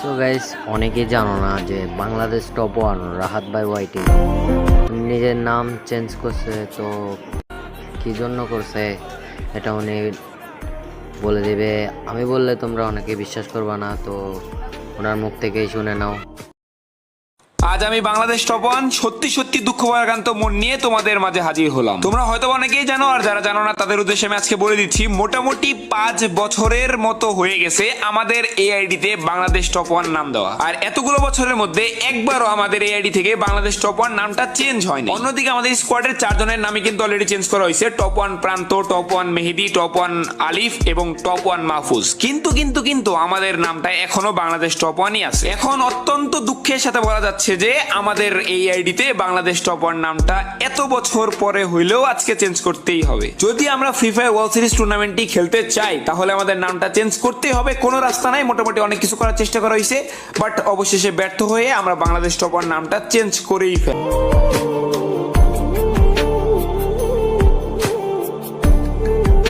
So guys, অনেকেই জানো না যে বাংলাদেশ টপ ওয়ান রাহাত ভাই ওয়াইটি নিজের নাম চেঞ্জ করছে। তো কি জন্য করছে এটা উনি বলে দিবে। আমি বললে তোমরা অনেকে বিশ্বাস করবা না, তো ওনার মুখ থেকেই শুনে নাও। আজ আমি বাংলাদেশ টপ ওয়ান সত্যি সত্যি দুঃখ ভারাক্রান্ত মন নিয়ে তোমাদের মাঝে হাজির হলাম। তোমরা হয়তো অনেকেই জানো, আর যারা জানো না তাদের উদ্দেশ্যে আমি আজকে বলে দিচ্ছি। মোটামুটি 5 বছরের মতো হয়ে গেছে আমাদের এআইডি তে বাংলাদেশ টপ ওয়ান নাম দেওয়া, আর এতগুলো বছরের মধ্যে একবারও আমাদের এআইডি থেকে বাংলাদেশ টপ ওয়ান নামটা চেঞ্জ হয়নি। অন্যদিকে আমাদের স্কোয়াডের 4 জনের নামে কিন্তু অলরেডি চেঞ্জ করা হয়েছে। টপ ওয়ান প্রান্ত, টপ ওয়ান মেহেদি, টপ ওয়ান আলিফ এবং টপ ওয়ান মাহফুজ। কিন্তু আমাদের নামটা এখনো বাংলাদেশ টপ ওয়ানই আছে। এখন অত্যন্ত দুঃখের সাথে বলা যাচ্ছে যে আমাদের এই আইডিতে বাংলাদেশ টপ ওয়ান নামটা এত বছর পরে হইলেও আজকে চেঞ্জ করতেই হবে। যদি আমরা ফ্রি ফায়ার ওয়ার্ল্ড সিরিজ টুর্নামেন্টটি খেলতে চাই তাহলে আমাদের নামটা চেঞ্জ করতেই হবে। কোনো রাস্তা নাই। মোটামুটি অনেক কিছু করার চেষ্টা করা হয়েছে, বাট অবশেষে ব্যর্থ হয়ে আমরা বাংলাদেশ টপ ওয়ান নামটা চেঞ্জ করেই ফেলি।